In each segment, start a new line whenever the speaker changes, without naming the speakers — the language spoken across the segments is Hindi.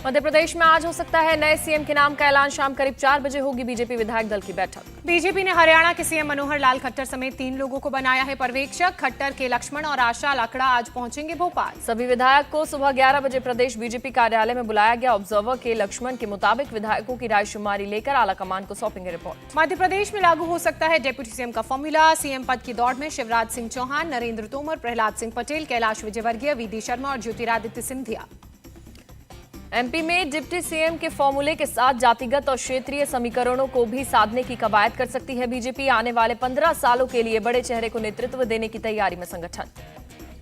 मध्य प्रदेश में आज हो सकता है नए सीएम के नाम का ऐलान। शाम करीब 4 बजे होगी बीजेपी विधायक दल की बैठक।
बीजेपी ने हरियाणा के सीएम मनोहर लाल खट्टर समेत 3 लोगों को बनाया है पर्यवेक्षक। खट्टर के लक्ष्मण और आशा लाकड़ा आज पहुंचेंगे भोपाल।
सभी विधायक को सुबह 11 बजे प्रदेश बीजेपी कार्यालय में बुलाया गया। ऑब्जर्वर के लक्ष्मण के मुताबिक विधायकों की रायशुमारी लेकर आलाकमान को सौंपेंगे रिपोर्ट।
मध्य प्रदेश में लागू हो सकता है डिप्टी सीएम का फॉर्मूला। सीएम पद की दौड़ में शिवराज सिंह चौहान, नरेंद्र तोमर, प्रहलाद सिंह पटेल, कैलाश विजयवर्गीय, वीडी शर्मा और ज्योतिरादित्य सिंधिया।
एमपी में डिप्टी सीएम के फॉर्मूले के साथ जातिगत और क्षेत्रीय समीकरणों को भी साधने की कवायद कर सकती है बीजेपी। आने वाले 15 सालों के लिए बड़े चेहरे को नेतृत्व देने की तैयारी में संगठन।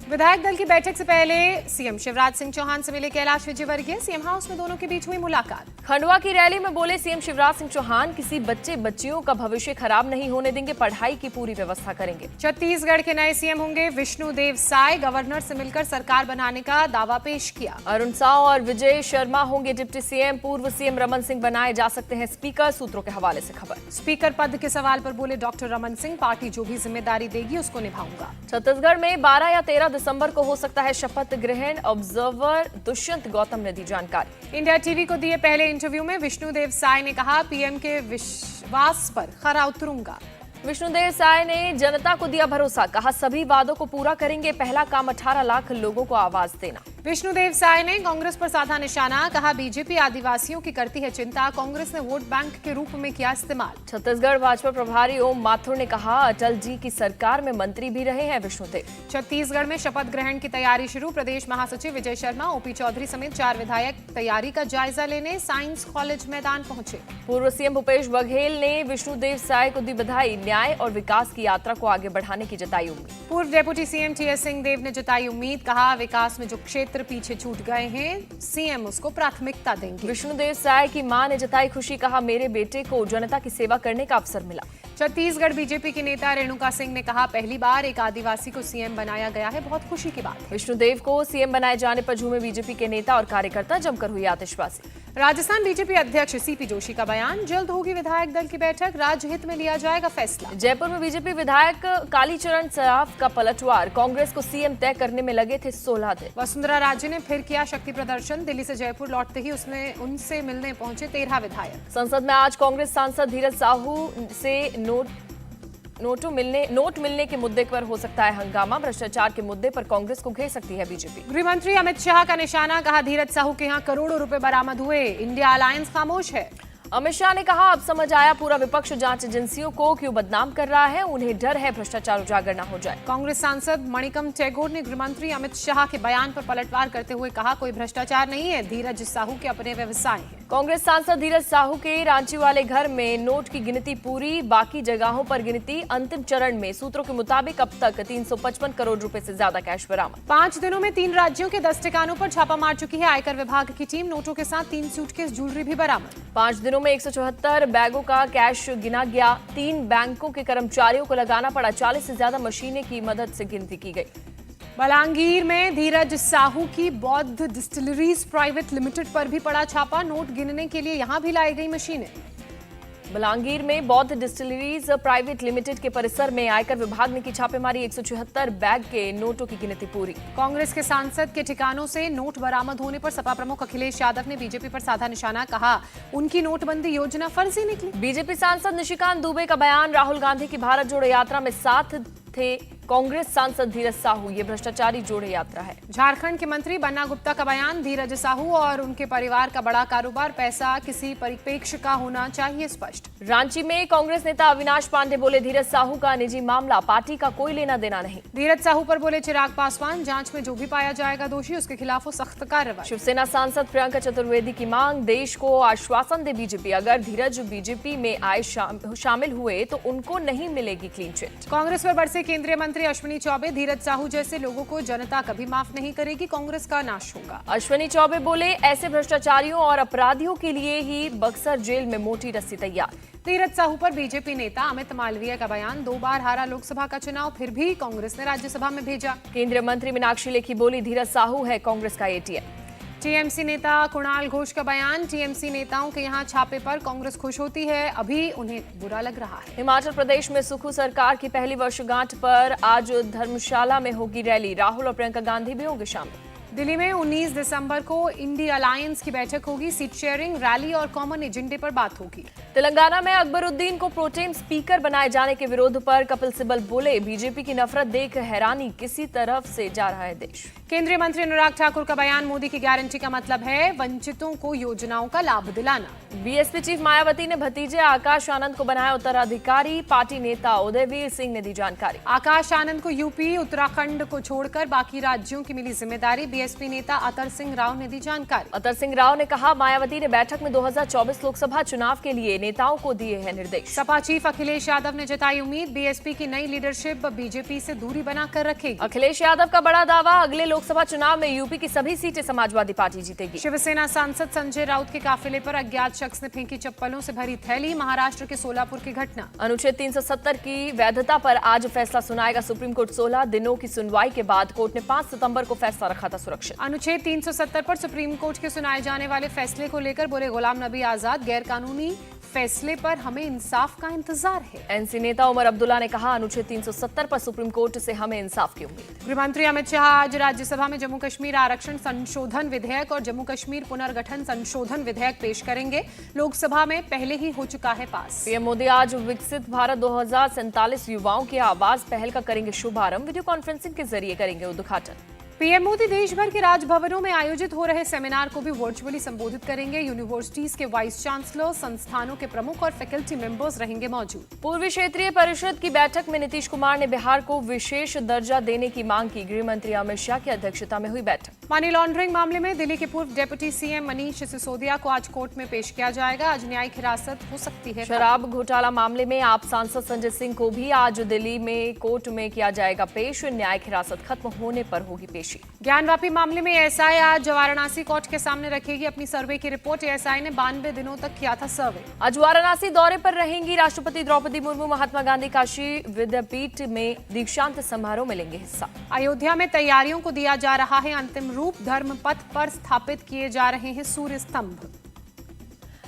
विधायक दल की बैठक से पहले सीएम शिवराज सिंह चौहान से मिले कैलाश विजयवर्गीय। सीएम हाउस में दोनों के बीच हुई मुलाकात।
खंडवा की रैली में बोले सीएम शिवराज सिंह चौहान, किसी बच्चे बच्चियों का भविष्य खराब नहीं होने देंगे, पढ़ाई की पूरी व्यवस्था करेंगे।
छत्तीसगढ़ के नए सीएम होंगे विष्णुदेव साय। गवर्नर से मिलकर सरकार बनाने का दावा पेश किया।
अरुण साव और विजय शर्मा होंगे डिप्टी सीएम। पूर्व सीएम रमन सिंह बनाए जा सकते हैं स्पीकर, सूत्रों के हवाले से खबर।
स्पीकर पद के सवाल पर बोले डॉक्टर रमन सिंह, पार्टी जो भी जिम्मेदारी देगी उसको निभाऊंगा।
छत्तीसगढ़ में 12 या 13 दिसंबर को हो सकता है शपथ ग्रहण। ऑब्जर्वर दुष्यंत गौतम ने दी जानकारी।
इंडिया टीवी को दिए पहले इंटरव्यू में विष्णुदेव साय ने कहा, पीएम के विश्वास पर खरा उतरूंगा।
विष्णुदेव साय ने जनता को दिया भरोसा, कहा सभी वादों को पूरा करेंगे। पहला काम 18 लाख लोगों को आवाज देना।
विष्णुदेव साय ने कांग्रेस पर साधा निशाना, कहा बीजेपी आदिवासियों की करती है चिंता, कांग्रेस ने वोट बैंक के रूप में किया इस्तेमाल।
छत्तीसगढ़ भाजपा प्रभारी ओम माथुर ने कहा, अटल जी की सरकार में मंत्री भी रहे हैं विष्णुदेव।
छत्तीसगढ़ में शपथ ग्रहण की तैयारी शुरू। प्रदेश महासचिव विजय शर्मा, ओपी चौधरी समेत 4 विधायक तैयारी का जायजा लेने साइंस कॉलेज मैदान पहुंचे।
पूर्व सीएम भूपेश बघेल ने विष्णुदेव साय को दी बधाई। न्याय और विकास की यात्रा को आगे बढ़ाने की जताई उम्मीद।
पूर्व डेप्यूटी सीएम टीएस सिंहदेव ने जताई उम्मीद, कहा विकास में जो क्षेत्र पीछे छूट गए हैं सीएम उसको प्राथमिकता देंगे।
विष्णुदेव साय की मां ने जताई खुशी, कहा मेरे बेटे को जनता की सेवा करने का अवसर मिला।
छत्तीसगढ़ बीजेपी की नेता रेणुका सिंह ने कहा, पहली बार एक आदिवासी को सीएम बनाया गया है, बहुत खुशी की बात है।
विष्णुदेव को सीएम बनाए जाने पर झूमे बीजेपी के नेता और कार्यकर्ता, जमकर हुई आतिशबाजी।
राजस्थान बीजेपी अध्यक्ष सीपी जोशी का बयान, जल्द होगी विधायक दल की बैठक, राज्य हित में लिया जाएगा फैसला।
जयपुर में बीजेपी विधायक कालीचरण सराफ का पलटवार, कांग्रेस को सीएम तय करने में लगे थे 16 दिन।
वसुंधरा राजे ने फिर किया शक्ति प्रदर्शन, दिल्ली से जयपुर लौटते ही उनसे मिलने पहुंचे 13 विधायक।
संसद में आज कांग्रेस सांसद धीरज साहू से नोट मिलने के मुद्दे पर हो सकता है हंगामा। भ्रष्टाचार के मुद्दे पर कांग्रेस को घेर सकती है बीजेपी।
गृह मंत्री अमित शाह का निशाना, कहा धीरज साहू के यहाँ करोड़ों रुपए बरामद हुए, इंडिया अलायंस खामोश है।
अमित शाह ने कहा, अब समझ आया पूरा विपक्ष जांच एजेंसियों को क्यों बदनाम कर रहा है, उन्हें डर है भ्रष्टाचार उजागर न हो जाए।
कांग्रेस सांसद मणिकम टैगोर ने गृह मंत्री अमित शाह के बयान पर पलटवार करते हुए कहा, कोई भ्रष्टाचार नहीं है, धीरज साहू के अपने व्यवसाय हैं।
कांग्रेस सांसद धीरज साहू के रांची वाले घर में नोट की गिनती पूरी, बाकी जगहों पर गिनती अंतिम चरण में। सूत्रों के मुताबिक अब तक 355 करोड़ रुपए से ज्यादा कैश बरामद।
5 दिनों में 3 राज्यों के 10 ठिकानों पर छापा मार चुकी है आयकर विभाग की टीम। नोटों के साथ 3 सूटकेस ज्वेलरी भी बरामद।
5 दिनों में 174 बैगों का कैश गिना गया। 3 बैंकों के कर्मचारियों को लगाना पड़ा। 40 से ज्यादा मशीनें की मदद से गिनती की गई।
बलांगीर में धीरज साहू की बौद्ध डिस्टिलरीज प्राइवेट लिमिटेड पर भी पड़ा छापा। नोट गिनने के लिए यहां भी लाई गई मशीनें।
बलांगीर में बौद्ध डिस्टिलरीज प्राइवेट लिमिटेड के परिसर में आयकर विभाग ने की छापेमारी। 174 बैग के नोटों की गिनती पूरी।
कांग्रेस के सांसद के ठिकानों से नोट बरामद होने पर सपा प्रमुख अखिलेश यादव ने बीजेपी पर साधा निशाना, कहा उनकी नोटबंदी योजना फर्जी निकली।
बीजेपी सांसद निशिकांत दुबे का बयान, राहुल गांधी की भारत जोड़ो यात्रा में साथ थे कांग्रेस सांसद धीरज साहू, ये भ्रष्टाचारी जोड़े यात्रा है।
झारखंड के मंत्री बन्ना गुप्ता का बयान, धीरज साहू और उनके परिवार का बड़ा कारोबार, पैसा किसी परिप्रेक्ष्य का होना चाहिए स्पष्ट।
रांची में कांग्रेस नेता अविनाश पांडे बोले, धीरज साहू का निजी मामला, पार्टी का कोई लेना देना नहीं।
धीरज साहू पर बोले चिराग पासवान, जांच में जो भी पाया जाएगा दोषी उसके खिलाफ हो सख्त कार्रवाई।
शिवसेना सांसद प्रियंका चतुर्वेदी की मांग, देश को आश्वासन दे बीजेपी, अगर धीरज बीजेपी में आए शामिल हुए तो उनको नहीं मिलेगी क्लीन चिट।
कांग्रेस पर बरसे केंद्रीय मंत्री अश्विनी चौबे, धीरज साहू जैसे लोगों को जनता कभी माफ नहीं करेगी, कांग्रेस का नाश होगा।
अश्विनी चौबे बोले, ऐसे भ्रष्टाचारियों और अपराधियों के लिए ही बक्सर जेल में मोटी रस्सी तैयार।
धीरज साहू पर बीजेपी नेता अमित मालवीय का बयान, 2 बार हारा लोकसभा का चुनाव, फिर भी कांग्रेस ने राज्यसभा में भेजा।
केंद्रीय मंत्री मीनाक्षी लेखी बोली, धीरज साहू है कांग्रेस का एटीएम।
टीएमसी नेता कुणाल घोष का बयान, टीएमसी नेताओं के यहाँ छापे पर कांग्रेस खुश होती है, अभी उन्हें बुरा लग रहा है।
हिमाचल प्रदेश में सुक्खू सरकार की पहली वर्षगांठ पर आज धर्मशाला में होगी रैली, राहुल और प्रियंका गांधी भी होंगे शामिल।
दिल्ली में 19 दिसंबर को इंडी अलायंस की बैठक होगी। सीट शेयरिंग, रैली और कॉमन एजेंडे पर बात होगी।
तेलंगाना में अकबरुद्दीन को प्रोटेम स्पीकर बनाए जाने के विरोध पर कपिल सिब्बल बोले, बीजेपी की नफरत देख हैरानी, किसी तरफ से जा रहा है देश।
केंद्रीय मंत्री अनुराग ठाकुर का बयान, मोदी की गारंटी का मतलब है वंचितों को योजनाओं का लाभ दिलाना।
बीएसपी चीफ मायावती ने भतीजे आकाश आनंद को बनाया उत्तराधिकारी, पार्टी नेता उदयवीर सिंह ने दी जानकारी।
आकाश आनंद को यूपी, उत्तराखंड को छोड़कर बाकी राज्यों की मिली जिम्मेदारी, बीएसपी नेता अतर सिंह राव ने दी जानकारी।
अतर सिंह राव ने कहा, मायावती ने बैठक में 2024 लोकसभा चुनाव के लिए नेताओं को दिए हैं निर्देश।
सपा चीफ अखिलेश यादव ने जताई उम्मीद, बीएसपी की नई लीडरशिप बीजेपी से दूरी बनाकर रखेगी।
अखिलेश यादव का बड़ा दावा, अगले लोकसभा चुनाव में यूपी की सभी सीटें समाजवादी पार्टी जीतेगी।
शिवसेना सांसद संजय राउत के काफिले पर अज्ञात शख्स ने फेंकी चप्पलों से भरी थैली, महाराष्ट्र के सोलापुर की घटना।
अनुच्छेद 370 की वैधता पर आज फैसला सुनाएगा सुप्रीम कोर्ट। 16 दिनों की सुनवाई के बाद कोर्ट ने 5 सितंबर को फैसला रखा था सुरक्षित।
अनुच्छेद 370 पर सुप्रीम कोर्ट के सुनाए जाने वाले फैसले को लेकर बोले गुलाम नबी आजाद, गैर कानूनी फैसले पर हमें इंसाफ का इंतजार है।
एनसी नेता उमर अब्दुल्ला ने कहा, अनुच्छेद 370 पर सुप्रीम कोर्ट से हमें इंसाफ की उम्मीद।
गृहमंत्री अमित शाह आज राज्यसभा में जम्मू कश्मीर आरक्षण संशोधन विधेयक और जम्मू कश्मीर पुनर्गठन संशोधन विधेयक पेश करेंगे। लोकसभा में पहले ही हो चुका है पास।
पीएम मोदी आज विकसित भारत 2047 युवाओं की आवाज पहल का करेंगे शुभारंभ, वीडियो कॉन्फ्रेंसिंग के जरिए करेंगे उद्घाटन।
पीएम मोदी देश भर के राजभवनों में आयोजित हो रहे सेमिनार को भी वर्चुअली संबोधित करेंगे। यूनिवर्सिटीज के वाइस चांसलर, संस्थानों के प्रमुख और फैकल्टी मेंबर्स रहेंगे मौजूद।
पूर्वी क्षेत्रीय परिषद की बैठक में नीतीश कुमार ने बिहार को विशेष दर्जा देने की मांग की। गृह मंत्री अमित शाह की अध्यक्षता में हुई बैठक।
मनी लॉन्ड्रिंग मामले में दिल्ली के पूर्व डिप्टी सीएम मनीष सिसोदिया को आज कोर्ट में पेश किया जाएगा। आज न्यायिक हिरासत हो सकती है।
शराब घोटाला मामले में आप सांसद संजय सिंह को भी आज दिल्ली में कोर्ट में किया जाएगा पेश। न्यायिक हिरासत खत्म होने पर होगी पेशी।
ज्ञानवापी मामले में एएसआई आज वाराणसी कोर्ट के सामने रखेगी अपनी सर्वे की रिपोर्ट। एएसआई ने 92 दिनों तक किया था सर्वे।
आज वाराणसी दौरे पर रहेंगी राष्ट्रपति द्रौपदी मुर्मू। महात्मा गांधी काशी विद्यापीठ में दीक्षांत समारोह में लेंगे हिस्सा।
अयोध्या में तैयारियों को दिया जा रहा है अंतिम रूप। धर्म पथ पर स्थापित किए जा रहे हैं सूर्य स्तंभ।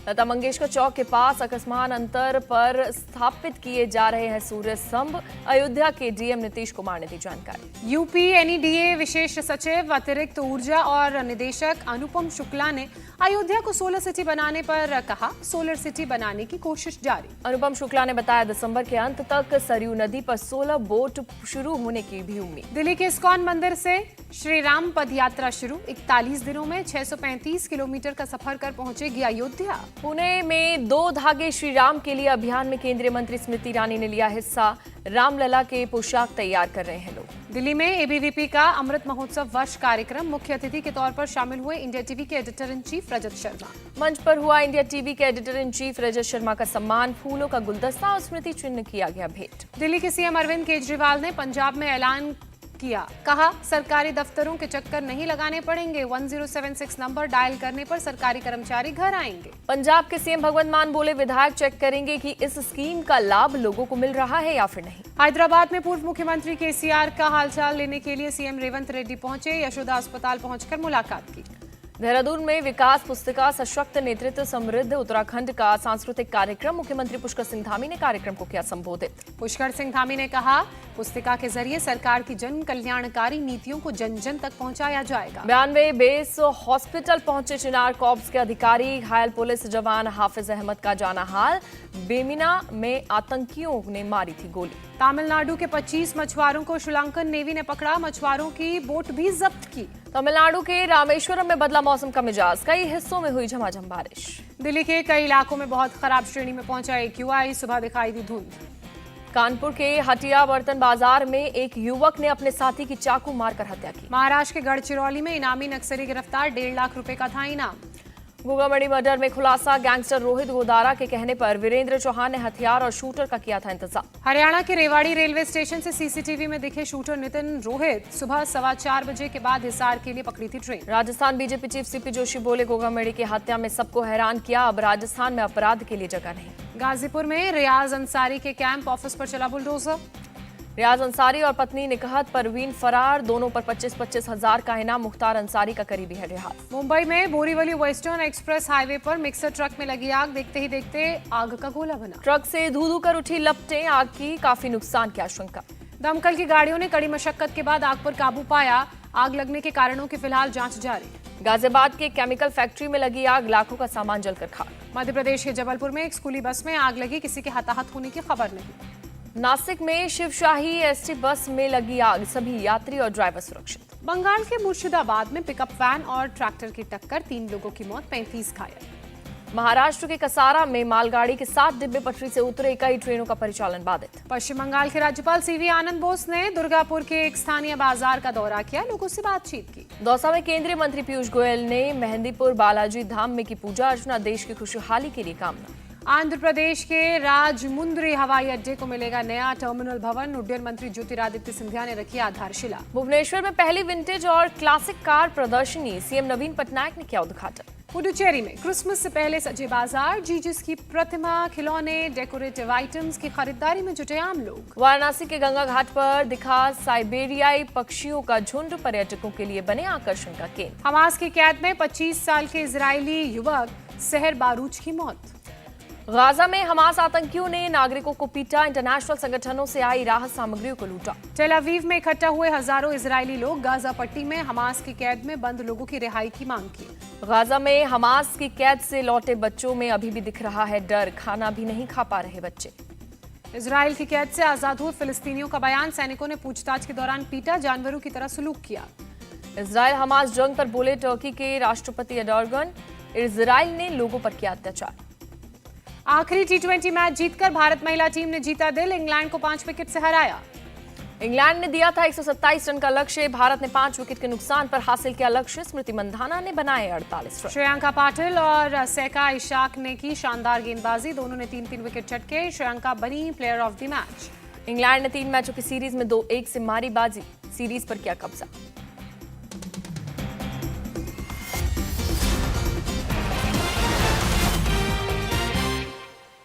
लता मंगेशकर चौक के पास अकस्मात अंतर पर स्थापित किए जा रहे हैं सूर्य स्तंभ। अयोध्या के डीएम नीतीश कुमार ने दी जानकारी। यूपी एनईडीए विशेष सचिव अतिरिक्त ऊर्जा और निदेशक अनुपम शुक्ला ने अयोध्या को सोलर सिटी बनाने पर कहा, सोलर सिटी बनाने की कोशिश जारी। अनुपम शुक्ला ने बताया, दिसंबर के अंत तक सरयू नदी पर 16 बोट शुरू होने की भी उम्मीद। दिल्ली के इस्कॉन मंदिर से श्री राम पद यात्रा शुरू। 41 दिनों में 635 किलोमीटर का सफर कर पहुंचेगी अयोध्या। पुणे में 2 धागे श्री राम के लिए अभियान में केंद्रीय मंत्री स्मृति ईरानी ने लिया हिस्सा। रामलला के पोशाक तैयार कर रहे हैं लोग। दिल्ली में एबीवीपी का अमृत महोत्सव वर्ष कार्यक्रम, मुख्य अतिथि के तौर पर शामिल हुए इंडिया टीवी के editor in chief Rajat Sharma. मंच पर हुआ इंडिया टीवी के editor in chief Rajat Sharma का सम्मान, फूलों का गुलदस्ता और स्मृति चिन्ह किया गया भेंट। दिल्ली के सीएम अरविंद केजरीवाल ने पंजाब में ऐलान किया, कहा सरकारी दफ्तरों के चक्कर नहीं लगाने पड़ेंगे। 1076 नंबर डायल करने पर सरकारी कर्मचारी घर आएंगे। पंजाब के सीएम भगवंत मान बोले, विधायक चेक करेंगे कि इस स्कीम का लाभ लोगों को मिल रहा है या फिर नहीं। हैदराबाद में पूर्व मुख्यमंत्री केसीआर का हालचाल लेने के लिए सीएम रेवंत रेड्डी पहुंचे। यशोदा अस्पताल पहुंचकर मुलाकात की। देहरादून में विकास पुस्तिका सशक्त नेतृत्व समृद्ध उत्तराखंड का सांस्कृतिक कार्यक्रम, मुख्यमंत्री पुष्कर सिंह धामी ने कार्यक्रम को किया संबोधित। पुष्कर सिंह धामी ने कहा, पुस्तिका के जरिए सरकार की जन कल्याणकारी नीतियों को जन जन तक पहुंचाया जाएगा। 92 बेस हॉस्पिटल पहुंचे चिनार कॉर्प्स के अधिकारी। घायल पुलिस जवान हाफिज अहमद का जाना हाल। बेमिना में आतंकियों ने मारी थी गोली। तमिलनाडु के 25 मछुआरों को श्रीलंकन नेवी ने पकड़ा। मछुआरों की बोट भी जब्त की। तमिलनाडु के रामेश्वरम में बदला मौसम का मिजाज, कई हिस्सों में हुई झमाझम बारिश। दिल्ली के कई इलाकों में बहुत खराब श्रेणी में पहुंचा AQI, सुबह दिखाई दी धुंध। कानपुर के हटिया बर्तन बाजार में एक युवक ने अपने साथी की चाकू मारकर हत्या की। महाराष्ट्र के गढ़चिरौली में इनामी नक्सली गिरफ्तार, 1.5 लाख रुपए का था इनाम। गोगामड़ी मर्डर में खुलासा, गैंगस्टर रोहित गोदारा के कहने पर वीरेंद्र चौहान ने हथियार और शूटर का किया था इंतजाम। हरियाणा के रेवाड़ी रेलवे स्टेशन से सीसीटीवी में दिखे शूटर नितिन रोहित। सुबह 4:15 बजे के बाद हिसार के लिए पकड़ी थी train. Rajasthan BJP chief CP Joshi बोले, गोगामड़ी की हत्या में सबको हैरान किया, अब राजस्थान में अपराध के लिए जगह नहीं। गाजीपुर में रियाज अंसारी के कैंप ऑफिस पर चला बुलडोजर। रियाज अंसारी और पत्नी निकहत परवीन फरार, दोनों पर 25-25 हजार का इनाम। मुख्तार अंसारी का करीबी है रिहा। मुंबई में बोरीवली वेस्टर्न एक्सप्रेस हाईवे पर मिक्सर ट्रक में लगी आग, देखते ही देखते आग का गोला बना। ट्रक से धू धू कर उठी लपटें, आग की काफी नुकसान की आशंका। दमकल की गाड़ियों ने कड़ी मशक्कत के बाद आग पर काबू पाया। आग लगने के कारणों की फिलहाल जांच जारी।
गाजियाबाद के केमिकल फैक्ट्री में लगी आग, लाखों का सामान जलकर खाक।
मध्य प्रदेश के जबलपुर में एक स्कूली बस में आग लगी, किसी के हताहत होने की खबर नहीं।
नासिक में शिवशाही एसटी बस में लगी आग, सभी यात्री और ड्राइवर सुरक्षित।
बंगाल के मुर्शिदाबाद में पिकअप वैन और ट्रैक्टर की टक्कर, 3 लोगों की मौत, 35 घायल।
महाराष्ट्र के कसारा में मालगाड़ी के 7 डिब्बे पटरी से उतरे, कई ट्रेनों का परिचालन बाधित।
पश्चिम बंगाल के राज्यपाल सीवी आनंद बोस ने दुर्गापुर के एक स्थानीय बाजार का दौरा किया, लोगों से बातचीत की।
दौसा में केंद्रीय मंत्री पीयूष गोयल ने मेहंदीपुर बालाजी धाम में की पूजा अर्चना, देश की खुशहाली के लिए कामना।
आंध्र प्रदेश के राजमुंद्री हवाई अड्डे को मिलेगा नया टर्मिनल भवन, उड्डयन मंत्री ज्योतिरादित्य सिंधिया ने रखी आधारशिला।
भुवनेश्वर में पहली विंटेज और क्लासिक कार प्रदर्शनी, सीएम नवीन पटनायक ने किया उद्घाटन।
पुडुचेरी में क्रिसमस से पहले सजे बाजार, जीजस की प्रतिमा, खिलौने, डेकोरेटिव आइटम्स की खरीदारी में जुटे आम लोग।
वाराणसी के गंगा घाट पर दिखा साइबेरियाई पक्षियों का झुंड, पर्यटकों के लिए बने आकर्षण का केंद्र।
हमास की कैद में 25 साल के इजरायली युवक सहर बारूच की मौत।
गाजा में हमास आतंकियों ने नागरिकों को पीटा, इंटरनेशनल संगठनों से आई राहत सामग्रियों को लूटा।
टेल अवीव में इकट्ठा हुए हजारों इजरायली लोग गाजा पट्टी में हमास की कैद में बंद लोगों की रिहाई की मांग की।
गाजा में हमास की कैद से लौटे बच्चों में अभी भी दिख रहा है डर, खाना भी नहीं खा पा रहे बच्चे।
इजराइल की कैद से आजाद हुए फिलिस्तीनियों का बयान, सैनिकों ने पूछताछ के दौरान पीटा, जानवरों की तरह सलूक किया।
इजराइल हमास जंग पर बोले टर्की के राष्ट्रपति एर्डोगन, इजराइल ने लोगों पर किया अत्याचार।
आखिरी टी20 मैच जीतकर भारत महिला टीम ने जीता दिल, इंग्लैंड को 5 विकेट से हराया।
इंग्लैंड ने दिया था 127 रन का लक्ष्य, भारत ने 5 विकेट के नुकसान पर हासिल किया लक्ष्य, स्मृति मंधाना ने बनाए 48 रन।
श्रेयांका पाटिल और सैका इशाक ने की शानदार गेंदबाजी, दोनों ने 3-3 विकेट चटके, श्रेयांका बनी player of the match.
England ने 3 मैचों की सीरीज में 2-1 से मारी बाजी, सीरीज पर किया कब्जा।